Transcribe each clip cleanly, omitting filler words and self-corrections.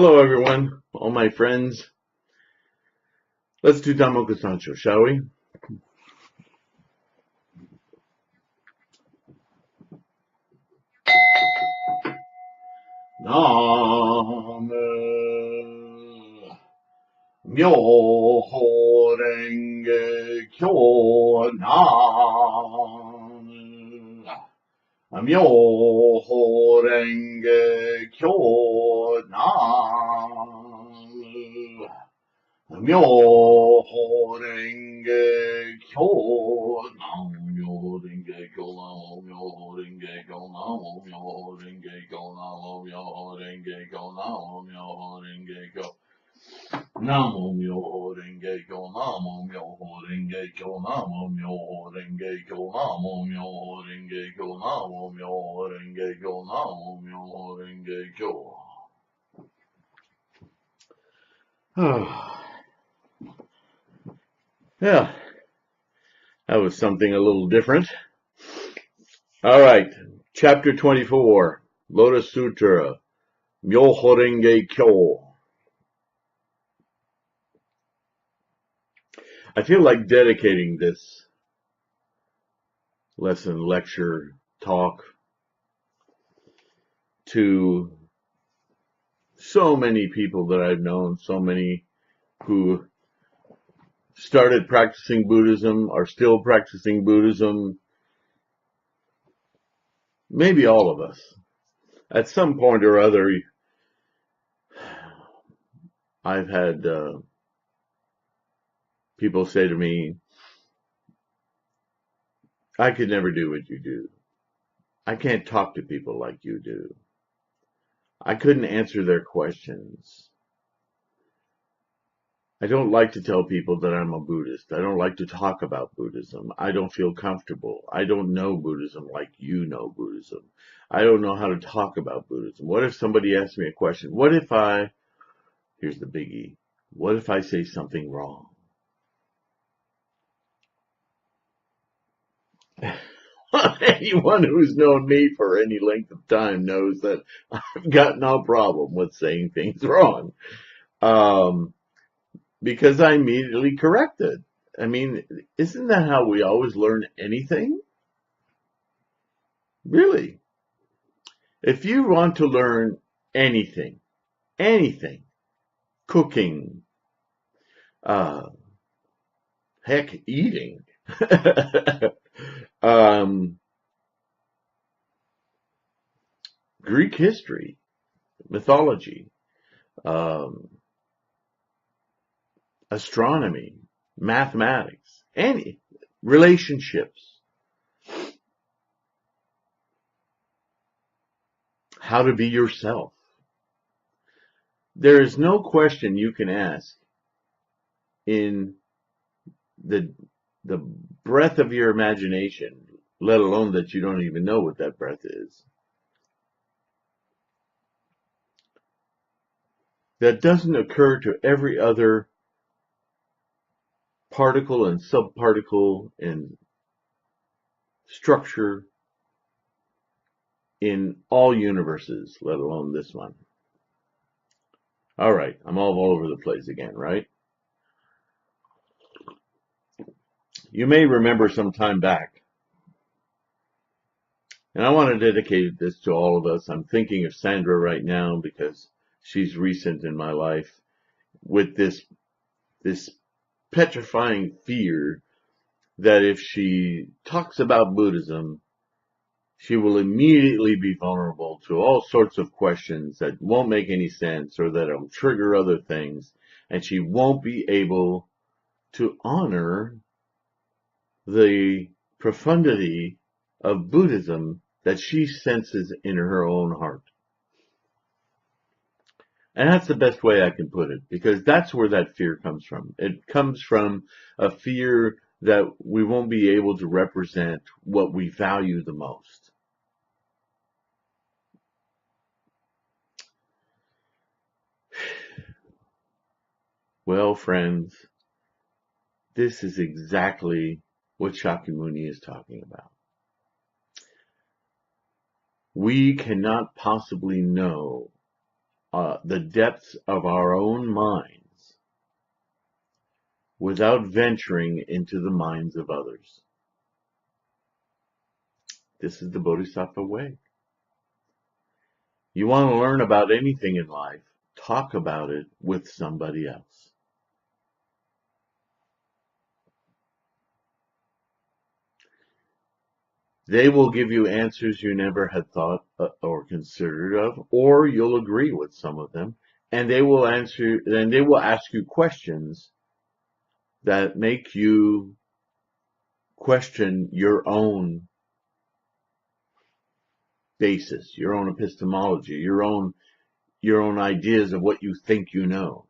Hello, everyone, all my friends. Let's do Damoku Sancho, shall we? Nam Myoho Renge Kyo Nam Myoho Renge Kyo Nam Myoho Renge Kyo, Nam Myoho Renge Kyo, Nam Myoho Renge Kyo, Nam Myoho Renge Kyo, Nam Myoho Renge Kyo, Nam Myoho Renge Kyo, Nam Myoho Renge Kyo, Nam Myoho Renge Kyo, Nam Myoho Renge Kyo, Nam Myoho Renge Kyo, Nam Myoho Renge Kyo, Nam Myoho Renge Kyo. Yeah, that was something a little different. All right, chapter 24, Lotus Sutra, Myoho Renge Kyo. I feel like dedicating this lesson, lecture, talk to so many people that I've known, so many who started practicing Buddhism, are still practicing Buddhism, maybe all of us. At some point or other, I've had people say to me, I could never do what you do. I can't talk to people like you do. I couldn't answer their questions. I don't like to tell people that I'm a Buddhist. I don't like to talk about Buddhism. I don't feel comfortable. I don't know Buddhism like you know Buddhism. I don't know how to talk about Buddhism. What if somebody asks me a question? Here's the biggie, what if I say something wrong? Anyone who's known me for any length of time knows that I've got no problem with saying things wrong. Because I immediately correct it. I mean, isn't that how we always learn anything? Really? If you want to learn anything, cooking, heck, eating, Greek history, mythology, astronomy, mathematics, any relationships, how to be yourself. There is no question you can ask in the breadth of your imagination, let alone that you don't even know what that breadth is, that doesn't occur to every other particle and subparticle and structure in all universes, let alone this one. All right, I'm all over the place again, right? You may remember some time back, and I want to dedicate this to all of us. I'm thinking of Sandra right now because she's recent in my life with this petrifying fear that if she talks about Buddhism, she will immediately be vulnerable to all sorts of questions that won't make any sense or that will trigger other things, and she won't be able to honor the profundity of Buddhism that she senses in her own heart. And that's the best way I can put it, because that's where that fear comes from. It comes from a fear that we won't be able to represent what we value the most. Well, friends, this is exactly what Shakyamuni is talking about. We cannot possibly know the depths of our own minds without venturing into the minds of others. This is the Bodhisattva way. You want to learn about anything in life, talk about it with somebody else. They will give you answers you never had thought or considered of, or you'll agree with some of them, and they will ask you questions that make you question your own basis, your own epistemology, your own ideas of what you think you know.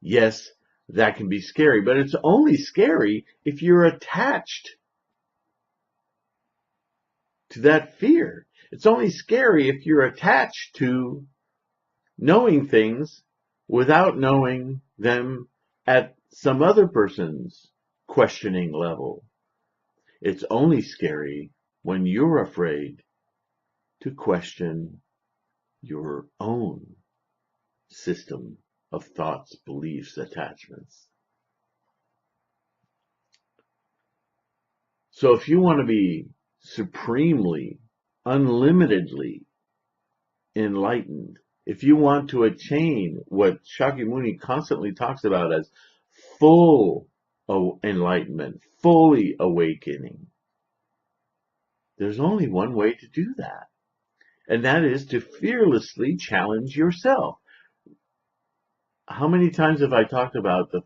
Yes, that can be scary, but it's only scary if you're attached to that fear. It's only scary if you're attached to knowing things without knowing them at some other person's questioning level. It's only scary when you're afraid to question your own system of thoughts, beliefs, attachments. So if you want to be supremely, unlimitedly enlightened, if you want to attain what Shakyamuni constantly talks about as full enlightenment, fully awakening, there's only one way to do that. And that is to fearlessly challenge yourself. How many times have I talked about the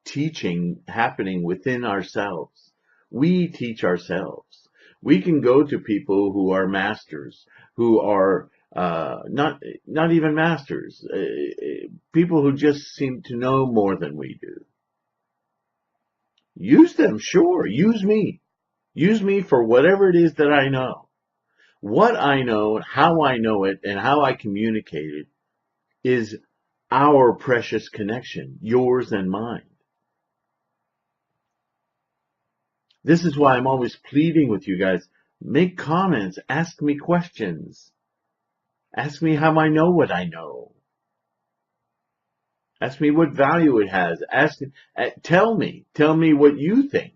teaching happening within ourselves? We teach ourselves. We can go to people who are masters, who are not even masters, people who just seem to know more than we do. Use them, sure. Use me. Use me for whatever it is that I know. What I know, how I know it, and how I communicate it is our precious connection, yours and mine. This is why I'm always pleading with you guys. Make comments. Ask me questions. Ask me how I know what I know. Ask me what value it has. Tell me what you think.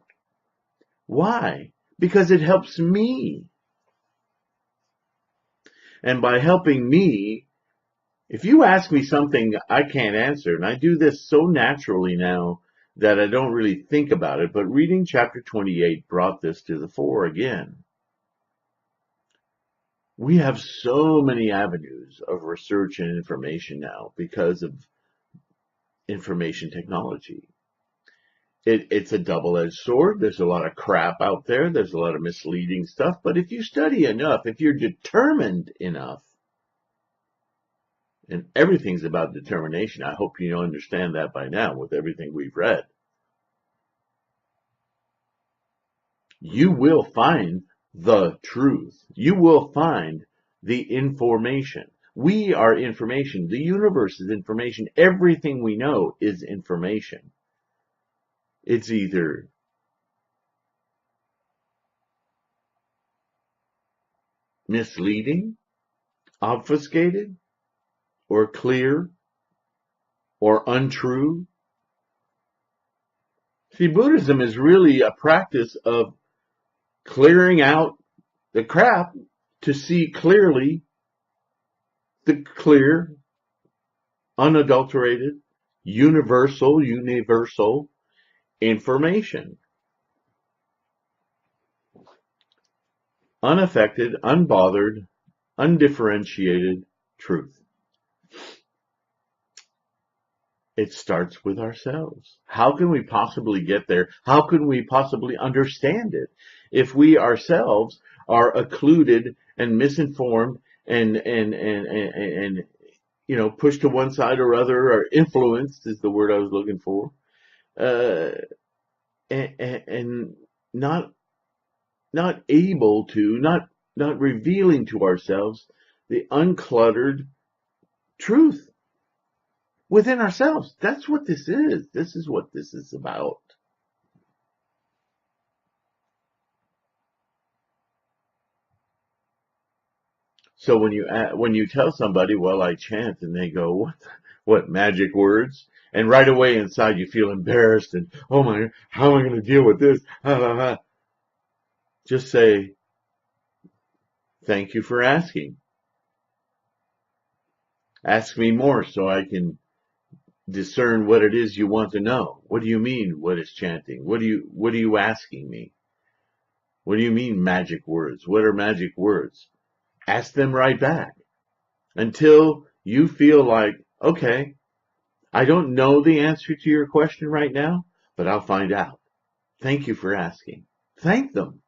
Why? Because it helps me. And by helping me, if you ask me something I can't answer, and I do this so naturally now that I don't really think about it, but reading chapter 28 brought this to the fore again. We have so many avenues of research and information now because of information technology. It's a double-edged sword. There's a lot of crap out there. There's a lot of misleading stuff. But if you study enough, if you're determined enough, and everything's about determination. I hope you understand that by now with everything we've read. You will find the truth. You will find the information. We are information. The universe is information. Everything we know is information. It's either misleading, obfuscated, or clear, or untrue. See, Buddhism is really a practice of clearing out the crap to see clearly the clear, unadulterated, universal information. Unaffected, unbothered, undifferentiated truth. It starts with ourselves. How can we possibly get there? How can we possibly understand it if we ourselves are occluded and misinformed and pushed to one side or other, or influenced is the word I was looking for, and not able to, not revealing to ourselves the uncluttered truth within ourselves. That's what this is. This is what this is about. So when you tell somebody, well, I chant, and they go, what magic words? And right away inside you feel embarrassed and, oh my, how am I going to deal with this? Just say, thank you for asking. Ask me more so I can discern what it is you want to know. What do you mean, what is chanting? What are you asking me? What do you mean magic words? What are magic words? Ask them right back until you feel like, okay, I don't know the answer to your question right now, but I'll find out. Thank you for asking. Thank them.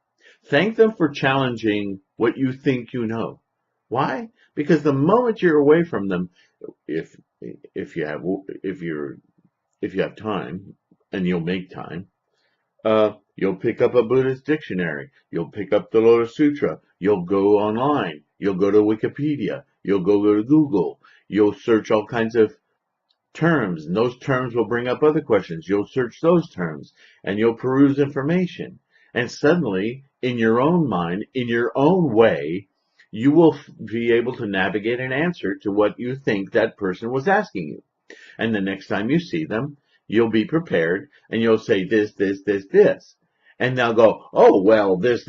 Thank them for challenging what you think you know. Why? Because the moment you're away from them, if if you have if you have time, and you'll make time, you'll pick up a Buddhist dictionary. You'll pick up the Lotus Sutra. You'll go online. You'll go to Wikipedia. You'll go to Google. You'll search all kinds of terms, and those terms will bring up other questions. You'll search those terms, and you'll peruse information. And suddenly, in your own mind, in your own way, you will be able to navigate an answer to what you think that person was asking you. And the next time you see them, you'll be prepared, and you'll say this, this, this, this. And they'll go, oh, well, this.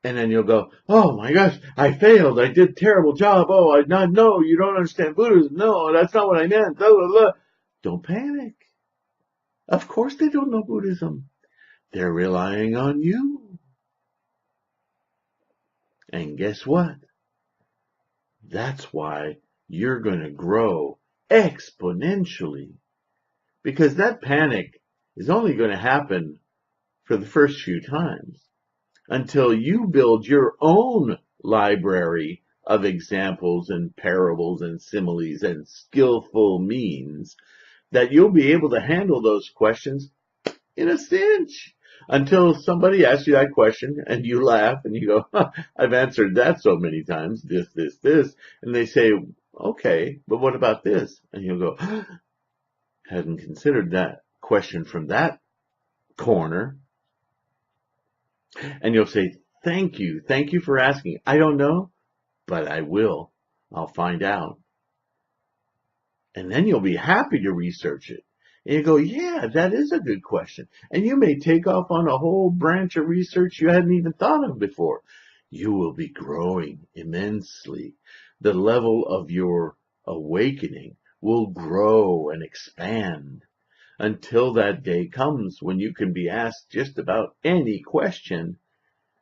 And then you'll go, oh my gosh, I failed. I did a terrible job. Oh, no, you don't understand Buddhism. No, that's not what I meant. Blah, blah, blah. Don't panic. Of course they don't know Buddhism. They're relying on you. And guess what? That's why you're going to grow exponentially. Because that panic is only going to happen for the first few times until you build your own library of examples and parables and similes and skillful means that you'll be able to handle those questions in a cinch until somebody asks you that question and you laugh and you go, I've answered that so many times, this. And they say, okay, but what about this? And you'll go, hadn't considered that question from that corner. And you'll say, thank you for asking. I don't know, but I will. I'll find out. And then you'll be happy to research it. And you go, yeah, that is a good question. And you may take off on a whole branch of research you hadn't even thought of before. You will be growing immensely. The level of your awakening will grow and expand until that day comes when you can be asked just about any question,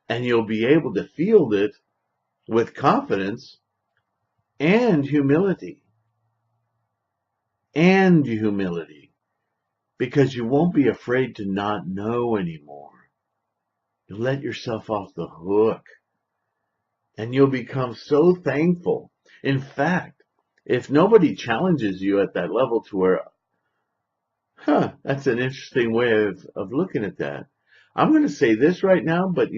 and you'll be able to field it with confidence and humility. Because you won't be afraid to not know anymore. You'll let yourself off the hook, and you'll become so thankful. In fact, if nobody challenges you at that level to where, that's an interesting way of looking at that. I'm going to say this right now, but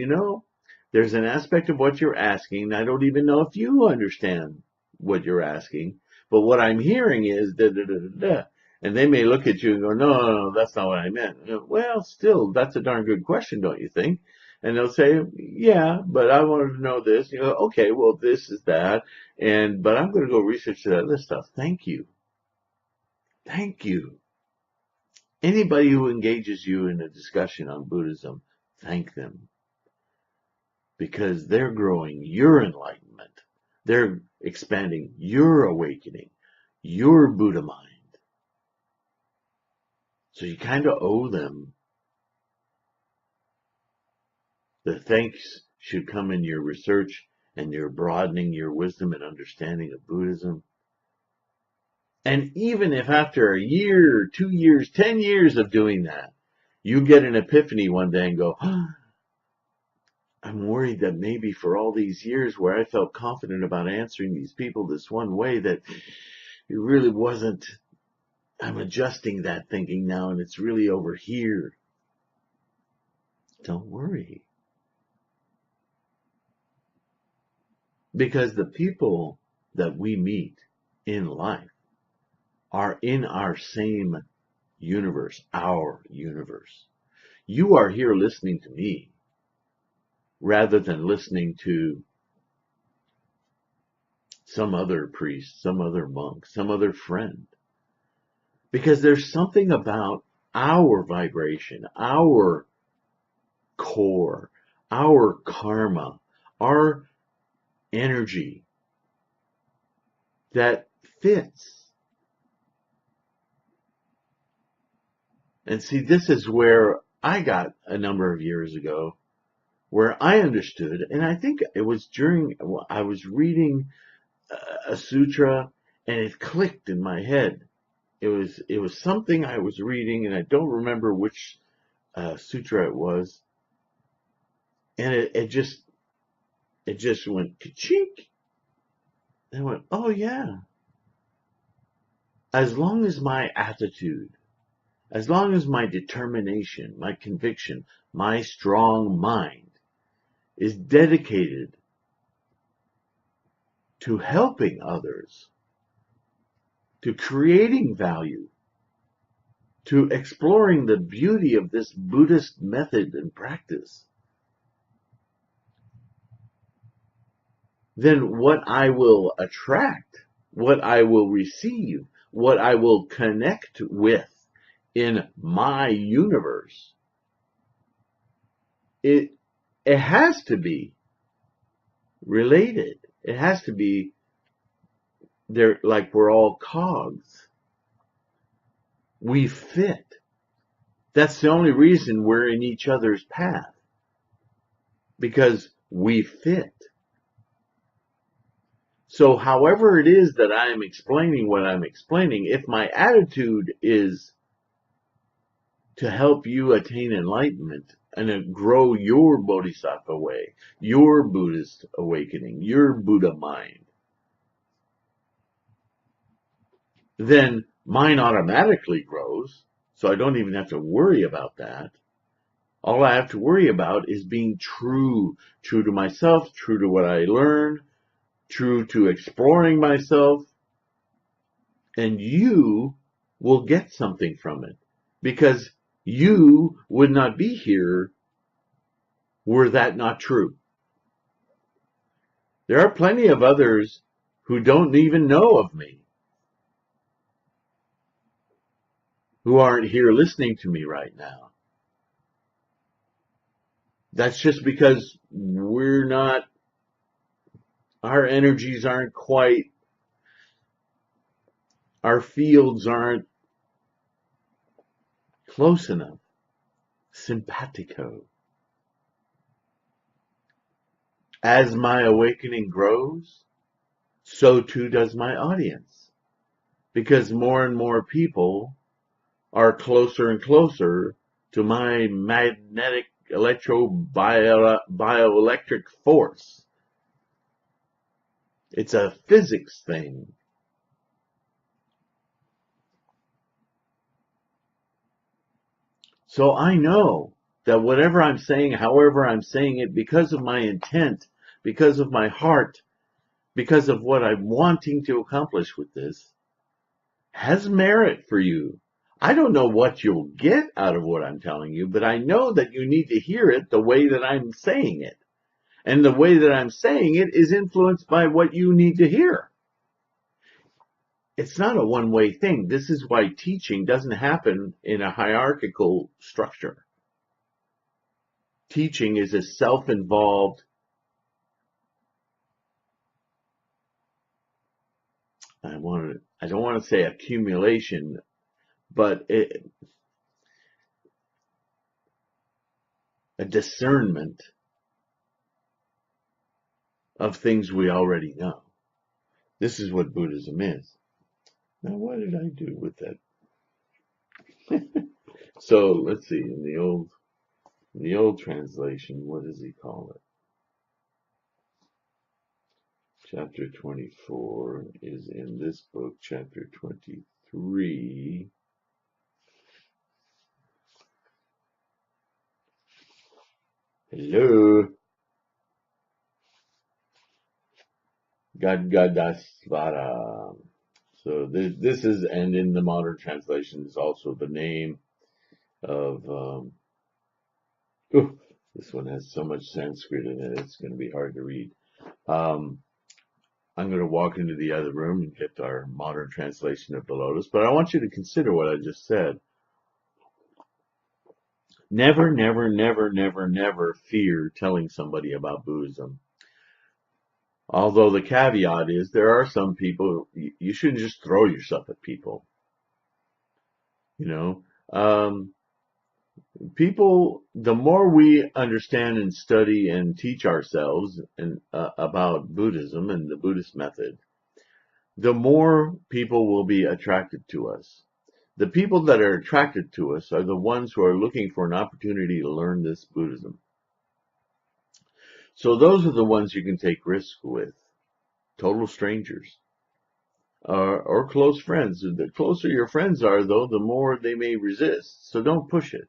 there's an aspect of what you're asking. I don't even know if you understand what you're asking, but what I'm hearing is da da da da da. And they may look at you and go, no, that's not what I meant. Well, still, that's a darn good question, don't you think? And they'll say, yeah, but I wanted to know this. You go, okay, well, this is that. But I'm going to go research that other stuff. Thank you. Thank you. Anybody who engages you in a discussion on Buddhism, thank them. Because they're growing your enlightenment. They're expanding your awakening, your Buddha mind. So you kind of owe them. The thanks should come in your research and your broadening your wisdom and understanding of Buddhism. And even if after a year, 2 years, 10 years of doing that, you get an epiphany one day and go, I'm worried that maybe for all these years where I felt confident about answering these people this one way, that it really wasn't. I'm adjusting that thinking now, and it's really over here. Don't worry. Because the people that we meet in life are in our same universe, our universe. You are here listening to me rather than listening to some other priest, some other monk, some other friend. Because there's something about our vibration, our core, our karma, our energy that fits. And see, this is where I got a number of years ago, where I understood, and I think it was I was reading a sutra, and it clicked in my head. It was something I was reading, and I don't remember which sutra it was, and it just went ka-chink, and I went, oh yeah. As long as my attitude, as long as my determination, my conviction, my strong mind is dedicated to helping others, to creating value, to exploring the beauty of this Buddhist method and practice, then what I will attract, what I will receive, what I will connect with in my universe, it has to be related. It has to be there, like we're all cogs. We fit. That's the only reason we're in each other's path. Because we fit. So however it is that I am explaining what I'm explaining, if my attitude is to help you attain enlightenment and grow your bodhisattva way, your Buddhist awakening, your Buddha mind, then mine automatically grows, so I don't even have to worry about that. All I have to worry about is being true to myself, true to what I learn, true to exploring myself, and you will get something from it, because you would not be here were that not true. There are plenty of others who don't even know of me, who aren't here listening to me right now. That's just because our energies aren't quite, our fields aren't close enough. Simpatico. As my awakening grows, so too does my audience. Because more and more people are closer and closer to my magnetic bioelectric force. It's a physics thing. So I know that whatever I'm saying, however I'm saying it, because of my intent, because of my heart, because of what I'm wanting to accomplish with this, has merit for you. I don't know what you'll get out of what I'm telling you, but I know that you need to hear it the way that I'm saying it. And the way that I'm saying it is influenced by what you need to hear. It's not a one-way thing. This is why teaching doesn't happen in a hierarchical structure. Teaching is a self-involved, I don't want to say accumulation, but a discernment of things we already know. This is what Buddhism is. Now, what did I do with that? So let's see. In the old translation, what does he call it? Chapter 24 is in this book. Chapter 23. Hello. Gadgadasvara. So this is, and in the modern translation is also the name of, this one has so much Sanskrit in it, it's going to be hard to read. I'm going to walk into the other room and get our modern translation of the Lotus, but I want you to consider what I just said. Never, never, never, never, never fear telling somebody about Buddhism. Although the caveat is there are some people, you shouldn't just throw yourself at people. People, the more we understand and study and teach ourselves about Buddhism and the Buddhist method, the more people will be attracted to us. The people that are attracted to us are the ones who are looking for an opportunity to learn this Buddhism. So those are the ones you can take risks with. Total strangers. Or close friends. The closer your friends are, though, the more they may resist. So don't push it.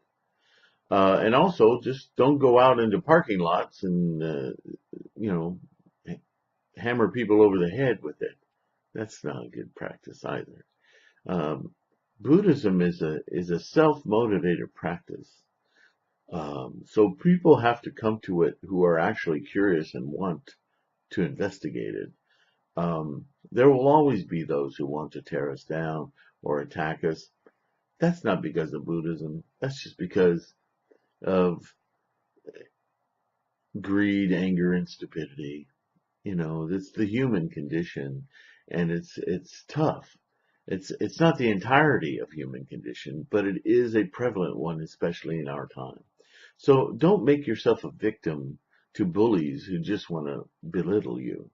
And also, just don't go out into parking lots and, hammer people over the head with it. That's not a good practice either. Buddhism is a self-motivated practice. So people have to come to it who are actually curious and want to investigate it. There will always be those who want to tear us down or attack us. That's not because of Buddhism. That's just because of greed, anger, and stupidity. It's the human condition, and it's tough. It's not the entirety of human condition, but it is a prevalent one, especially in our time. So don't make yourself a victim to bullies who just want to belittle you.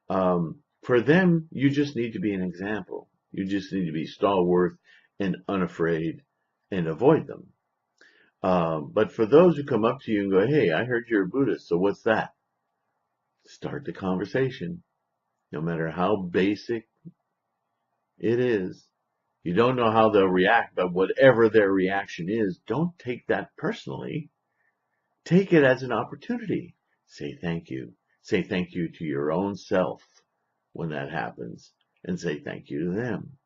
For them, you just need to be an example. You just need to be stalwart and unafraid and avoid them. But for those who come up to you and go, hey, I heard you're a Buddhist, so what's that? Start the conversation, no matter how basic it is. You don't know how they'll react, but whatever their reaction is, don't take that personally. Take it as an opportunity. Say thank you. Say thank you to your own self when that happens, and say thank you to them.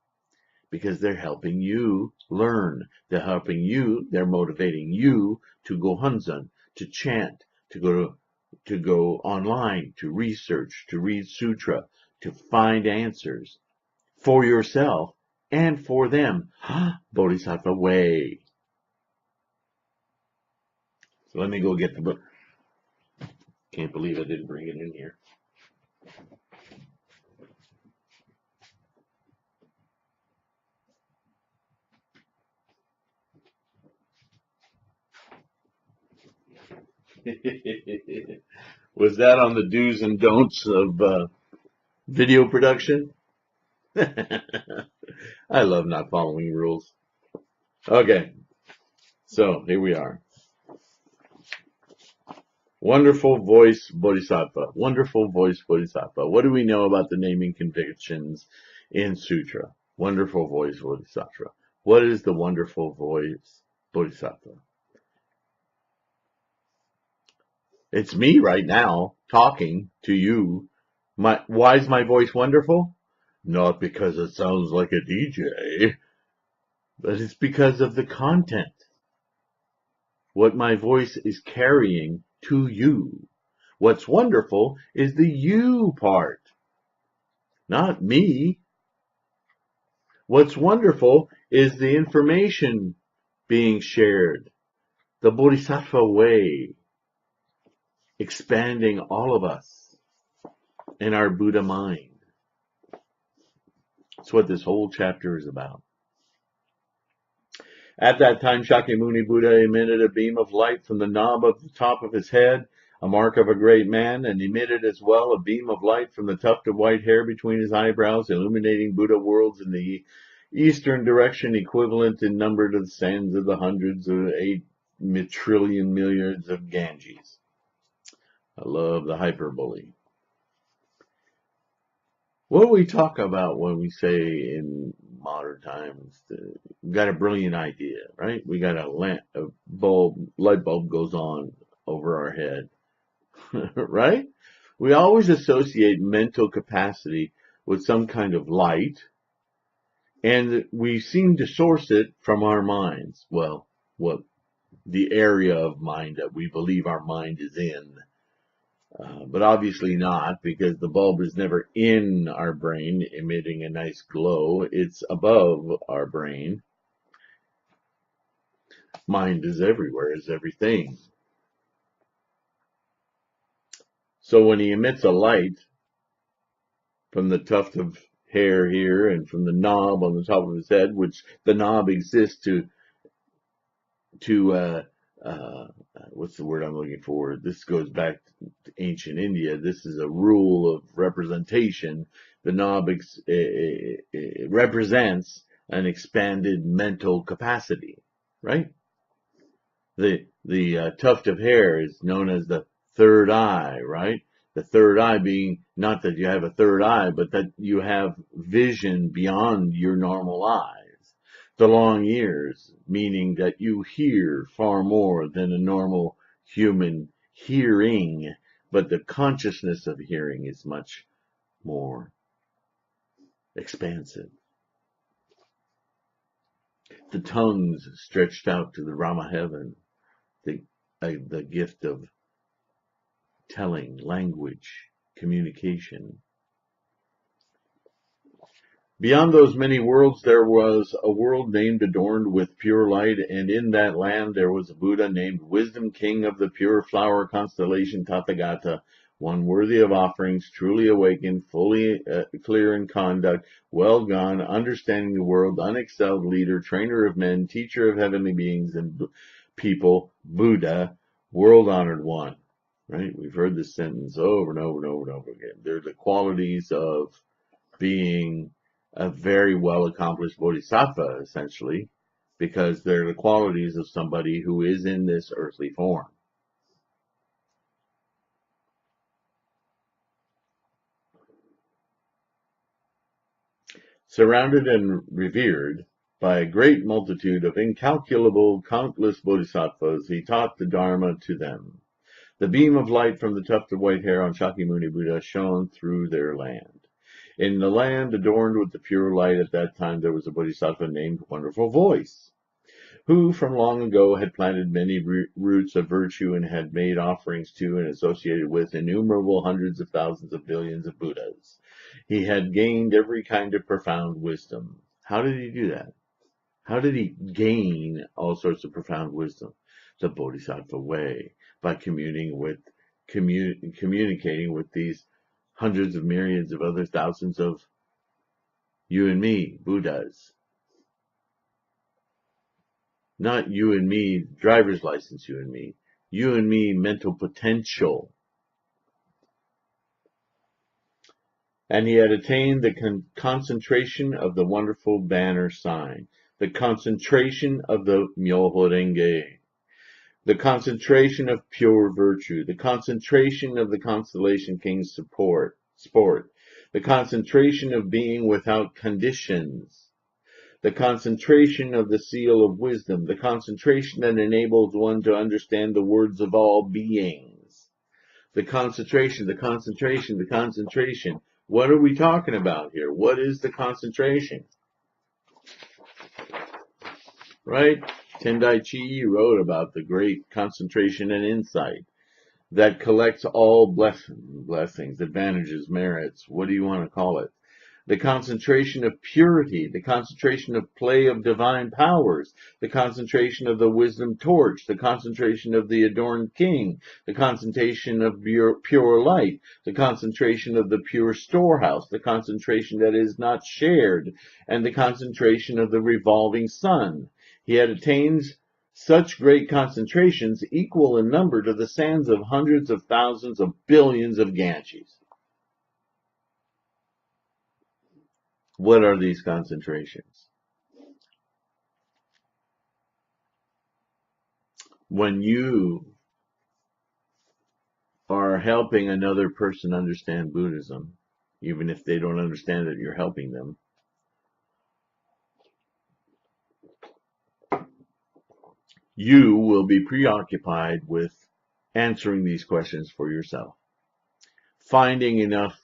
Because they're helping you learn. They're helping you, they're motivating you to go Hunzan, to chant, to go online, to research, to read sutra, to find answers for yourself and for them. Bodhisattva way. So let me go get the book. Can't believe I didn't bring it in here. Was that on the do's and don'ts of video production? I love not following rules. Okay, so here we are. Wonderful voice Bodhisattva. Wonderful voice Bodhisattva. What do we know about the naming conventions in Sutra? Wonderful voice Bodhisattva. What is the wonderful voice Bodhisattva? It's me right now talking to you. Why is my voice wonderful? Not because it sounds like a DJ, but it's because of the content. What my voice is carrying to you. What's wonderful is the you part, not me. What's wonderful is the information being shared, the Bodhisattva way, expanding all of us in our Buddha mind. That's what this whole chapter is about. At that time, Shakyamuni Buddha emitted a beam of light from the knob of the top of his head, a mark of a great man, and emitted as well a beam of light from the tuft of white hair between his eyebrows, illuminating Buddha worlds in the eastern direction, equivalent in number to the sands of the hundreds of 8 trillion milliards of Ganges. I love the hyperbole. What do we talk about when we say in modern times, we got a brilliant idea, right? We got a light bulb goes on over our head, right? We always associate mental capacity with some kind of light, and we seem to source it from our minds. Well, what the area of mind that we believe our mind is in. But obviously not, because the bulb is never in our brain emitting a nice glow. It's above our brain. Mind is everywhere, is everything. So when he emits a light from the tuft of hair here and from the knob on the top of his head, which the knob exists to what's the word I'm looking for? This goes back to ancient India. This is a rule of representation. The knob represents an expanded mental capacity, right? The tuft of hair is known as the third eye, right? The third eye being not that you have a third eye, but that you have vision beyond your normal eyes. The long ears, meaning that you hear far more than a normal human hearing, but the consciousness of hearing is much more expansive. The tongues stretched out to the Rama heaven, the gift of telling, language, communication. Beyond those many worlds, there was a world named adorned with pure light, and in that land there was a Buddha named Wisdom, King of the pure flower constellation Tathagata, one worthy of offerings, truly awakened, fully clear in conduct, well gone, understanding the world, unexcelled leader, trainer of men, teacher of heavenly beings and people, Buddha, world-honored one. Right? We've heard this sentence over and over and over and over again. They're the qualities of being a very well accomplished bodhisattva, essentially, because they're the qualities of somebody who is in this earthly form. Surrounded and revered by a great multitude of incalculable, countless bodhisattvas, he taught the Dharma to them. The beam of light from the tuft of white hair on Shakyamuni Buddha shone through their land. In the land adorned with the pure light at that time there was a bodhisattva named Wonderful Voice, who from long ago had planted many roots of virtue and had made offerings to and associated with innumerable hundreds of thousands of billions of Buddhas. He had gained every kind of profound wisdom. How did he do that? How did he gain all sorts of profound wisdom? The Bodhisattva way, by communicating with these hundreds of myriads of other thousands of you and me, Buddhas. Not you and me, driver's license you and me. You and me, mental potential. And he had attained the concentration of the wonderful banner sign, the concentration of the Myoho Renge, the concentration of pure virtue, the concentration of the Constellation King's sport, the concentration of being without conditions, the concentration of the seal of wisdom, the concentration that enables one to understand the words of all beings. The concentration, the concentration, the concentration. What are we talking about here? What is the concentration? Right? Tendai Chi wrote about the great concentration and insight that collects all blessings, advantages, merits, what do you want to call it? The concentration of purity, the concentration of play of divine powers, the concentration of the wisdom torch, the concentration of the adorned king, the concentration of pure light, the concentration of the pure storehouse, the concentration that is not shared, and the concentration of the revolving sun. He had attained such great concentrations equal in number to the sands of hundreds of thousands of billions of Ganges. What are these concentrations? When you are helping another person understand Buddhism, even if they don't understand that you're helping them, you will be preoccupied with answering these questions for yourself, finding enough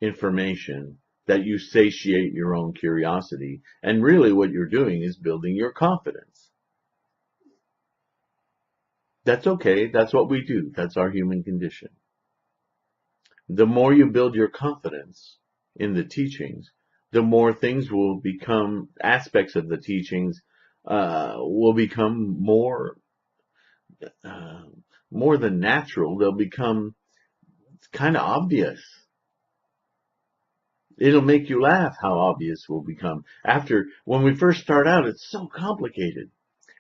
information that you satiate your own curiosity, and really what you're doing is building your confidence. That's okay. That's what we do. That's our human condition. The more you build your confidence in the teachings, the more things will become, aspects of the teachings will become uh, more than natural. They'll become kind of obvious. It'll make you laugh how obvious will become. When we first start out, it's so complicated.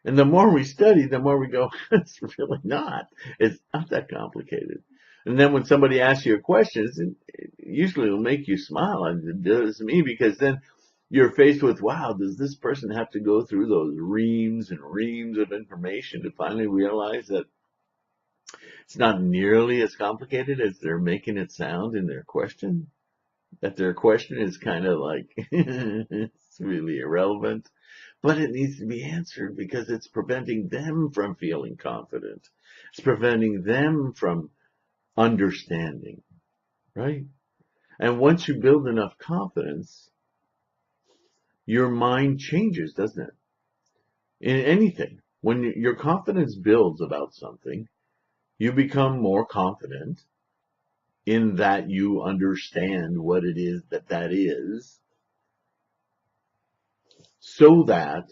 And the more we study, the more we go, it's really not. It's not that complicated. And then when somebody asks you a question, usually it'll make you smile. And it does me, because then you're faced with, wow, does this person have to go through those reams and reams of information to finally realize that it's not nearly as complicated as they're making it sound in their question? That their question is kind of like, it's really irrelevant, but it needs to be answered because it's preventing them from feeling confident. It's preventing them from understanding, right? And once you build enough confidence, your mind changes, doesn't it? In anything, when your confidence builds about something, you become more confident in that you understand what it is that is, so that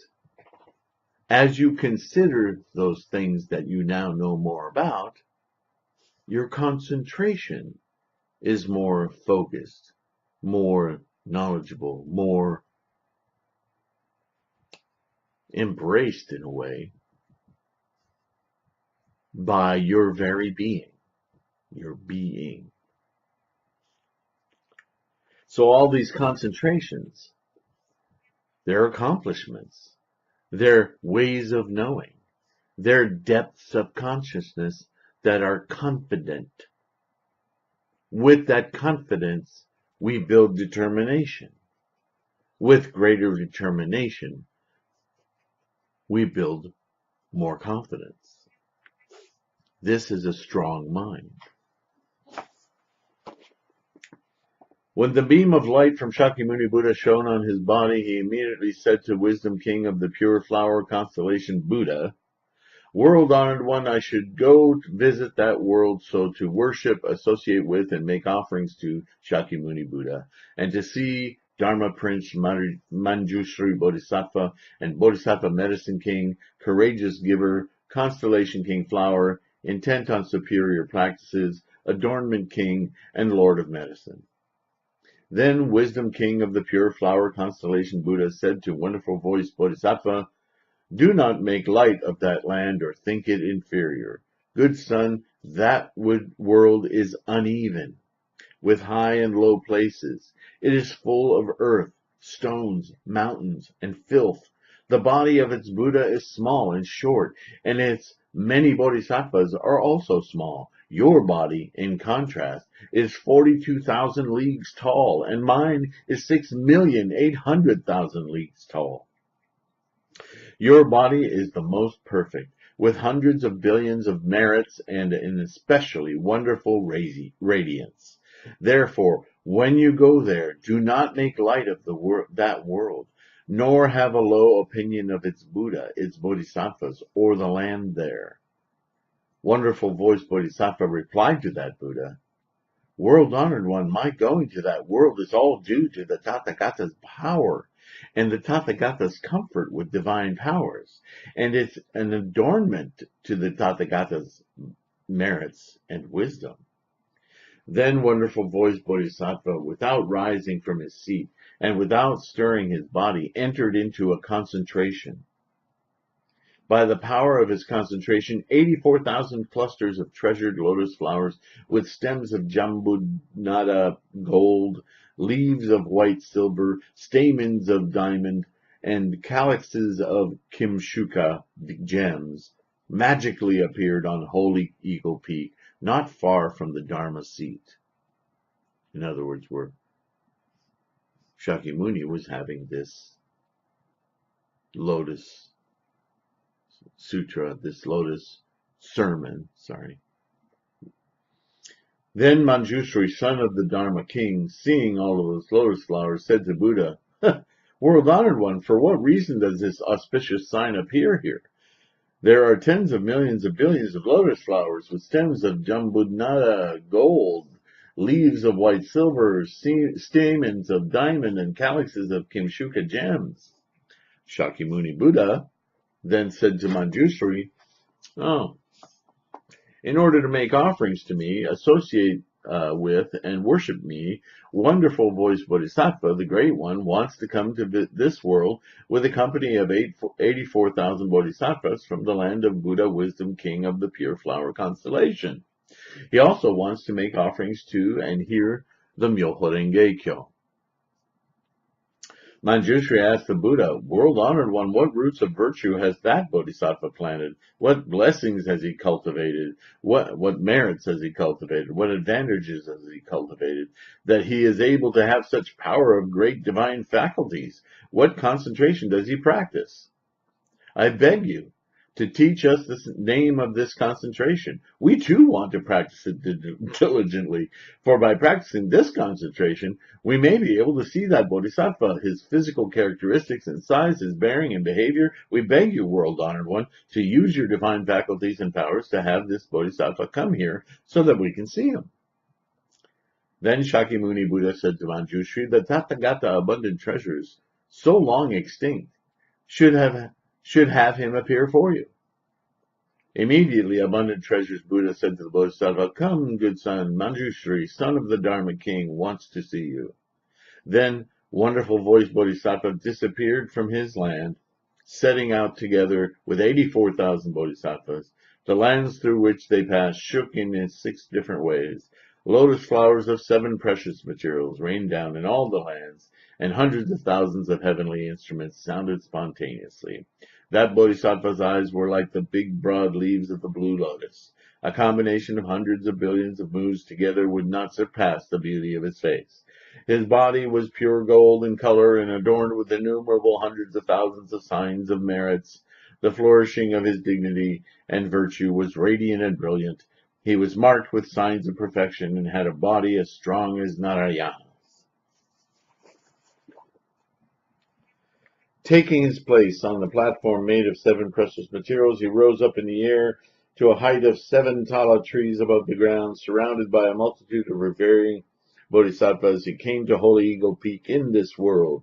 as you consider those things that you now know more about, your concentration is more focused, more knowledgeable, more embraced in a way by your very being, your being. So all these concentrations, they're accomplishments, they're ways of knowing, they're depths of consciousness that are confident. With that confidence, we build determination. With greater determination, we build more confidence. This is a strong mind. When the beam of light from Shakyamuni Buddha shone on his body, he immediately said to Wisdom King of the Pure Flower Constellation Buddha, "World-honored one, I should go to visit that world so to worship, associate with, and make offerings to Shakyamuni Buddha, and to see Dharma Prince Manjushri Bodhisattva and Bodhisattva Medicine King, Courageous Giver, Constellation King Flower, Intent on Superior Practices, Adornment King, and Lord of Medicine." Then Wisdom King of the Pure Flower Constellation Buddha said to Wonderful Voice Bodhisattva, "Do not make light of that land or think it inferior. Good son, that world is uneven, with high and low places. It is full of earth, stones, mountains, and filth. The body of its Buddha is small and short, and its many bodhisattvas are also small. Your body, in contrast, is 42,000 leagues tall, and mine is 6,800,000 leagues tall. Your body is the most perfect, with hundreds of billions of merits and an especially wonderful radiance. Therefore, when you go there, do not make light of that world, nor have a low opinion of its Buddha, its bodhisattvas, or the land there." Wonderful Voice Bodhisattva replied to that Buddha, "World-honored one, my going to that world is all due to the Tathagata's power, and the Tathagata's comfort with divine powers, and it's an adornment to the Tathagata's merits and wisdom." Then Wonderful Voice Bodhisattva, without rising from his seat and without stirring his body, entered into a concentration. By the power of his concentration, 84,000 clusters of treasured lotus flowers with stems of Jambudnada gold, leaves of white silver, stamens of diamond, and calyxes of Kimshuka gems magically appeared on Holy Eagle Peak, not far from the Dharma seat. In other words, where Shakyamuni was having this Lotus Sutra, this Lotus sermon, Then Manjushri, son of the Dharma king, seeing all of those lotus flowers, said to Buddha, "World-honored one, for what reason does this auspicious sign appear here? There are tens of millions of billions of lotus flowers with stems of Jambudnada gold, leaves of white silver, stamens of diamond, and calyxes of Kimshuka gems. Shakyamuni Buddha then said to Manjushri, "Oh, in order to make offerings to me, associate with, and worship me, wonderful voiced Bodhisattva, the Great One, wants to come to this world with a company of 84,000 Bodhisattvas from the land of Buddha, Wisdom King of the Pure Flower Constellation. He also wants to make offerings to and hear the Myoho Renge Kyo." Manjushri asked the Buddha, "World-honored one, what roots of virtue has that Bodhisattva planted? What blessings has he cultivated? What merits has he cultivated? What advantages has he cultivated that he is able to have such power of great divine faculties? What concentration does he practice? I beg you to teach us the name of this concentration. We too want to practice it diligently, for by practicing this concentration, we may be able to see that Bodhisattva, his physical characteristics and size, his bearing and behavior. We beg you, world-honored one, to use your divine faculties and powers to have this Bodhisattva come here so that we can see him." Then Shakyamuni Buddha said to Manjushri, "The Tathagata abundant treasures, so long extinct, should have him appear for you." Immediately, Abundant Treasures Buddha said to the Bodhisattva, "Come, good son, Manjushri, son of the Dharma king, wants to see you." Then Wonderful Voice Bodhisattva disappeared from his land, setting out together with 84,000 Bodhisattvas. The lands through which they passed shook in 6 different ways. Lotus flowers of 7 precious materials rained down in all the lands, and hundreds of thousands of heavenly instruments sounded spontaneously. That Bodhisattva's eyes were like the big broad leaves of the blue lotus. A combination of hundreds of billions of moons together would not surpass the beauty of his face. His body was pure gold in color and adorned with innumerable hundreds of thousands of signs of merits. The flourishing of his dignity and virtue was radiant and brilliant. He was marked with signs of perfection and had a body as strong as Narayana. Taking his place on the platform made of 7 precious materials, he rose up in the air to a height of 7 tala trees above the ground, surrounded by a multitude of revering bodhisattvas. He came to Holy Eagle Peak in this world.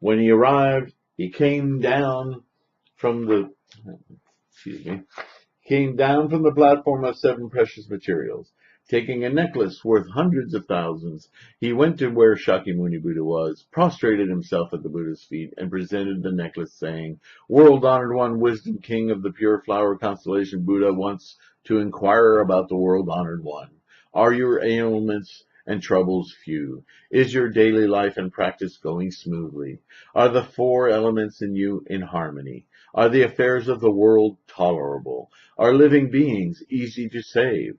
When he arrived, he came down from the platform of 7 precious materials. Taking a necklace worth hundreds of thousands, he went to where Shakyamuni Buddha was, prostrated himself at the Buddha's feet, and presented the necklace, saying, "World-honored one, Wisdom King of the Pure Flower Constellation, Buddha wants to inquire about the world-honored one. Are your ailments and troubles few? Is your daily life and practice going smoothly? Are the 4 elements in you in harmony? Are the affairs of the world tolerable? Are living beings easy to save?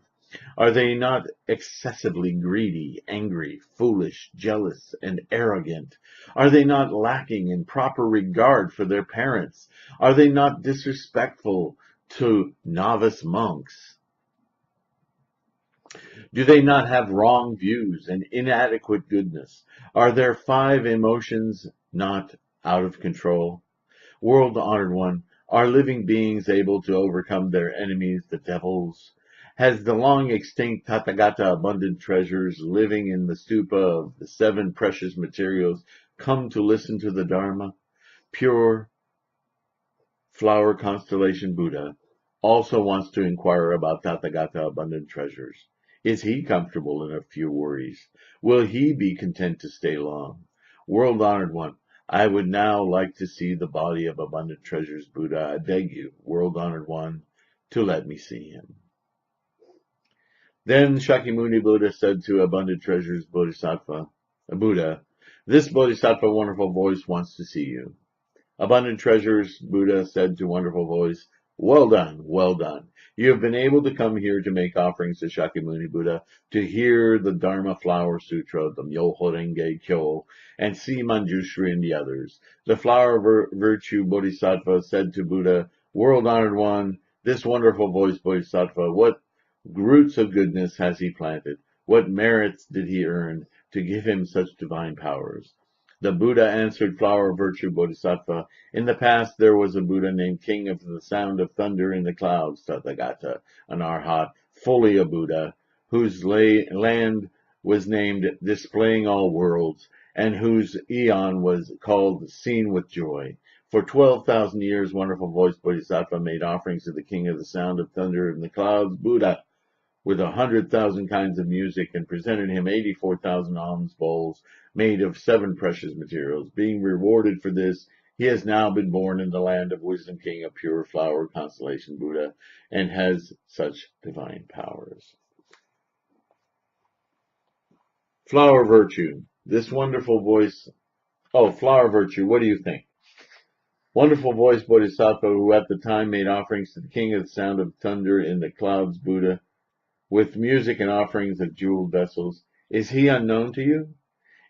Are they not excessively greedy, angry, foolish, jealous, and arrogant? Are they not lacking in proper regard for their parents? Are they not disrespectful to novice monks? Do they not have wrong views and inadequate goodness? Are their 5 emotions not out of control? World-honored one, are living beings able to overcome their enemies, the devils? Has the long-extinct Tathagata abundant treasures living in the stupa of the 7 precious materials come to listen to the Dharma? Pure Flower Constellation Buddha also wants to inquire about Tathagata abundant treasures. Is he comfortable in a few worries? Will he be content to stay long? World-honored one, I would now like to see the body of abundant treasures Buddha. I beg you, world-honored one, to let me see him." Then Shakyamuni Buddha said to Abundant Treasures Buddha, "This Bodhisattva Wonderful Voice wants to see you." Abundant Treasures Buddha said to Wonderful Voice, "Well done, well done. You have been able to come here to make offerings to Shakyamuni Buddha, to hear the Dharma Flower Sutra, the Myoho Renge Kyo, and see Manjushri and the others." The Flower Virtue Bodhisattva said to Buddha, "World-honored one, this Wonderful Voice Bodhisattva, what roots of goodness has he planted? What merits did he earn to give him such divine powers?" The Buddha answered Flower Virtue Bodhisattva, "In the past there was a Buddha named King of the Sound of Thunder in the Clouds, Tathagata, an Arhat, fully a Buddha, whose land was named Displaying All Worlds, and whose eon was called Seen with Joy. For 12,000 years, Wonderful Voice Bodhisattva made offerings to the King of the Sound of Thunder in the Clouds, Buddha, with 100,000 kinds of music, and presented him 84,000 alms bowls made of 7 precious materials. Being rewarded for this, he has now been born in the land of Wisdom King, a pure flower constellation Buddha, and has such divine powers. Flower virtue. This wonderful voice. Oh, flower virtue. What do you think? Wonderful voice Bodhisattva, who at the time made offerings to the King of the Sound of Thunder in the Clouds, Buddha, with music and offerings of jeweled vessels. Is he unknown to you?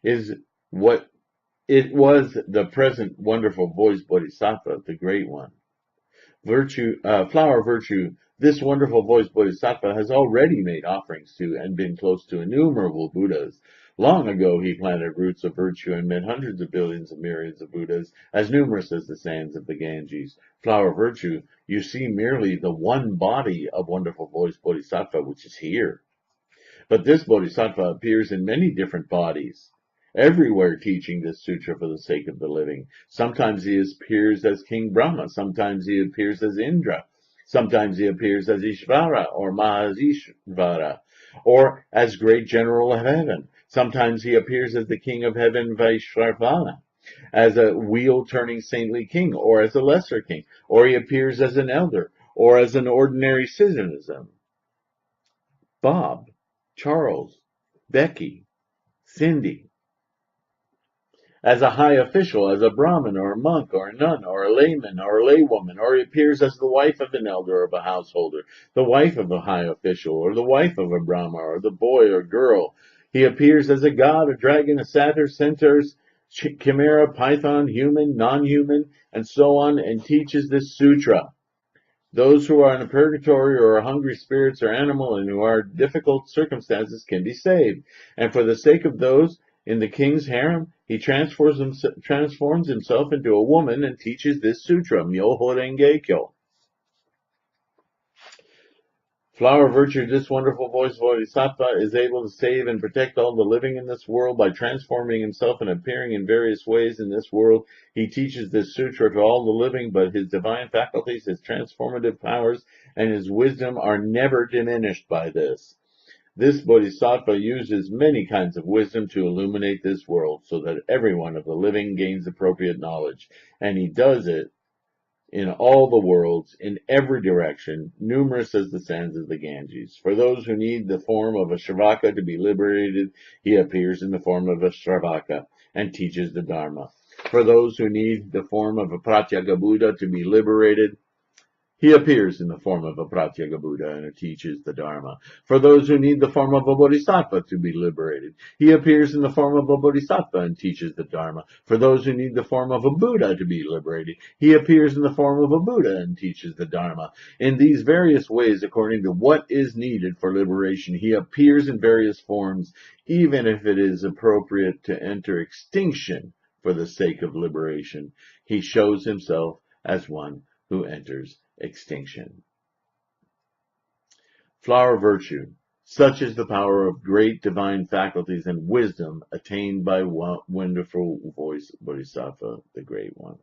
Is what it was the present wonderful voice Bodhisattva, the great one. Flower virtue. This wonderful voice Bodhisattva has already made offerings to and been close to innumerable Buddhas. Long ago he planted roots of virtue and met hundreds of billions of myriads of Buddhas, as numerous as the sands of the Ganges. Flower virtue, you see merely the one body of wonderful voice Bodhisattva, which is here. But this Bodhisattva appears in many different bodies, everywhere teaching this sutra for the sake of the living. Sometimes he appears as King Brahma, sometimes he appears as Indra, sometimes he appears as Ishvara or Mahashvara, or as great general of heaven. Sometimes he appears as the king of heaven Vaishravana, as a wheel-turning saintly king, or as a lesser king, or he appears as an elder, or as an ordinary citizen. Bob, Charles, Becky, Cindy, as a high official, as a Brahmin or a monk or a nun or a layman or a laywoman, or he appears as the wife of an elder or of a householder, the wife of a high official, or the wife of a Brahma, or the boy or girl. He appears as a god, a dragon, a satyr, centaurs, chimera, python, human, non-human, and so on, and teaches this sutra. Those who are in a purgatory or are hungry spirits or animal and who are in difficult circumstances can be saved. And for the sake of those in the king's harem, he transforms himself into a woman and teaches this sutra, Myoho Renge Kyo. Flower virtue, this wonderful voice Bodhisattva is able to save and protect all the living in this world by transforming himself and appearing in various ways in this world. He teaches this sutra to all the living, but his divine faculties, his transformative powers, and his wisdom are never diminished by this. This Bodhisattva uses many kinds of wisdom to illuminate this world so that everyone of the living gains appropriate knowledge, and he does it in all the worlds, in every direction, numerous as the sands of the Ganges. For those who need the form of a Shravaka to be liberated, he appears in the form of a Shravaka and teaches the Dharma. For those who need the form of a Pratyeka Buddha to be liberated, he appears in the form of a Pratyeka Buddha and teaches the Dharma. For those who need the form of a Bodhisattva to be liberated, he appears in the form of a Bodhisattva and teaches the Dharma. For those who need the form of a Buddha to be liberated, he appears in the form of a Buddha and teaches the Dharma. In these various ways, according to what is needed for liberation, he appears in various forms, even if it is appropriate to enter extinction for the sake of liberation. He shows himself as one who enters extinction. Flower virtue. Such is the power of great divine faculties and wisdom attained by wonderful voice Bodhisattva, the great one.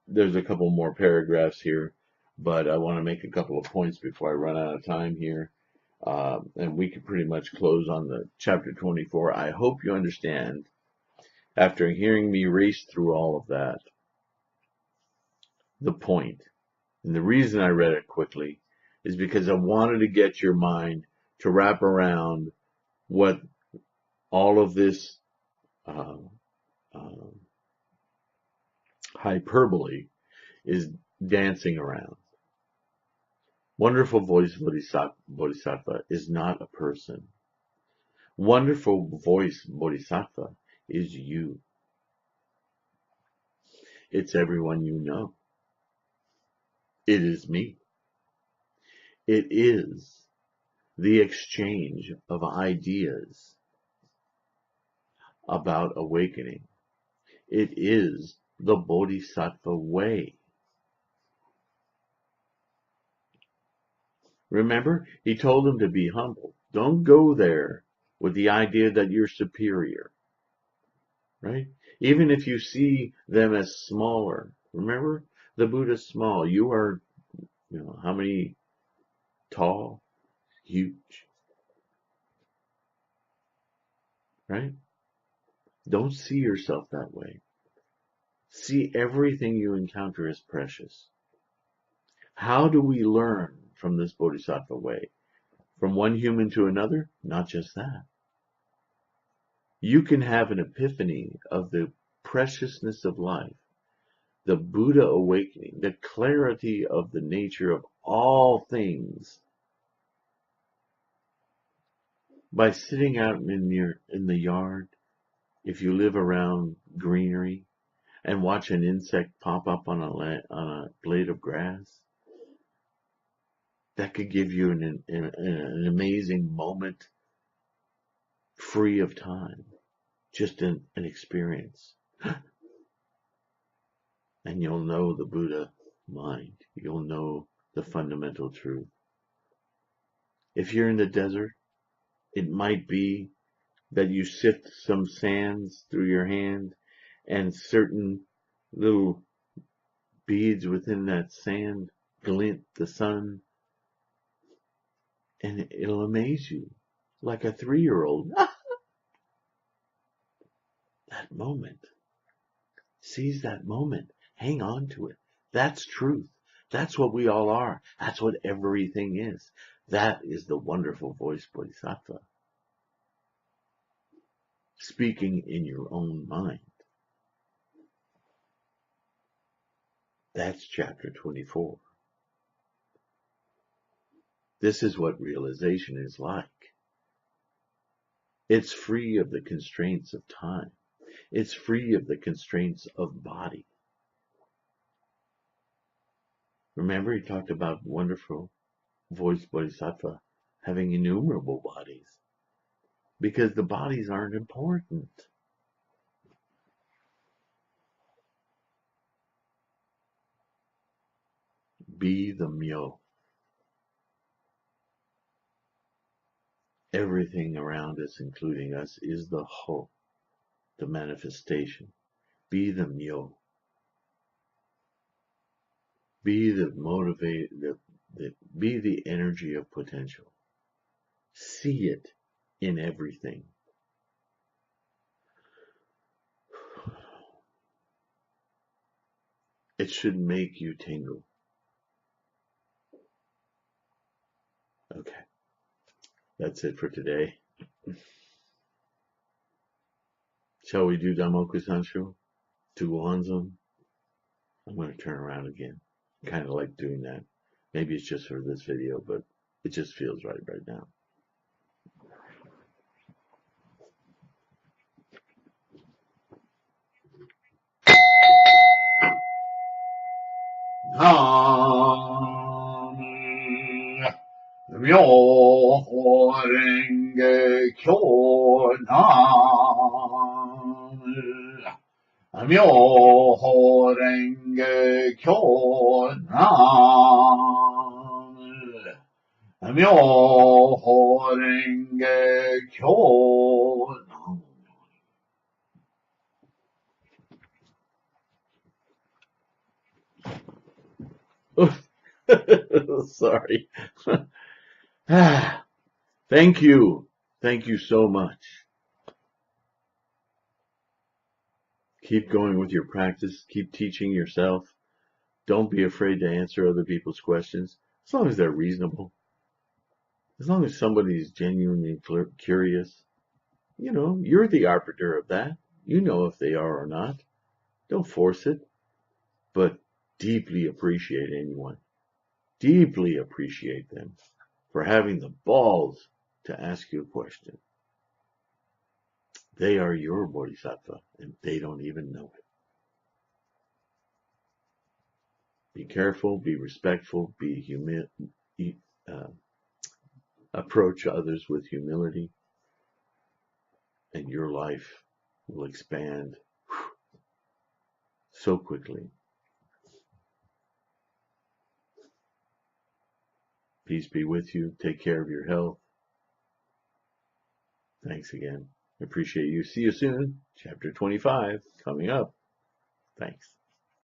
There's a couple more paragraphs here, but I want to make a couple of points before I run out of time here. And we can pretty much close on the chapter 24. I hope you understand, after hearing me race through all of that, the point. And the reason I read it quickly is because I wanted to get your mind to wrap around what all of this hyperbole is dancing around. Wonderful voice Bodhisattva is not a person. Wonderful voice Bodhisattva is you. It's everyone you know. It is me. It is the exchange of ideas about awakening. It is the Bodhisattva way. Remember, he told him to be humble. Don't go there with the idea that you're superior, right? Even if you see them as smaller. Remember, the Buddha's small. You are, how many tall? Huge, right? Don't see yourself that way. See everything you encounter as precious. How do we learn from this Bodhisattva way? From one human to another? Not just that. You can have an epiphany of the preciousness of life, the Buddha awakening, the clarity of the nature of all things by sitting out in the yard, if you live around greenery, and watch an insect pop up on a blade of grass. That could give you an amazing moment free of time, just an experience. And you'll know the Buddha mind. You'll know the fundamental truth. If you're in the desert, it might be that you sift some sands through your hand, and certain little beads within that sand glint the sun, and it'll amaze you like a 3-year-old. That moment. Seize that moment. Hang on to it. That's truth. That's what we all are. That's what everything is. That is the wonderful voice Bodhisattva. Speaking in your own mind. That's chapter 24. This is what realization is like. It's free of the constraints of time. It's free of the constraints of body. Remember, he talked about wonderful voice Bodhisattva having innumerable bodies. Because the bodies aren't important. Be the Myo. Everything around us, including us, is the Ho, the manifestation. Be the Myo. Be the be the energy of potential. See it in everything. It should make you tingle. Okay. That's it for today. Shall we do Damoku Sansho? Tuguanzon? I'm going to turn around again. Kind of like doing that. Maybe it's just for this video, but it just feels right now. Myo Renge Kyo Nam Myo Renge Kyo Nam Myo Renge Kyo Nam. Sorry. Thank you. Thank you so much. Keep going with your practice. Keep teaching yourself. Don't be afraid to answer other people's questions, as long as they're reasonable. As long as somebody's genuinely curious. You're the arbiter of that. You know if they are or not. Don't force it. But deeply appreciate anyone. Deeply appreciate them for having the balls to ask you a question. They are your bodhisattva, and they don't even know it. Be careful, be respectful, approach others with humility, and your life will expand so quickly. Peace be with you. Take care of your health. Thanks again. Appreciate you. See you soon. Chapter 25 coming up. Thanks.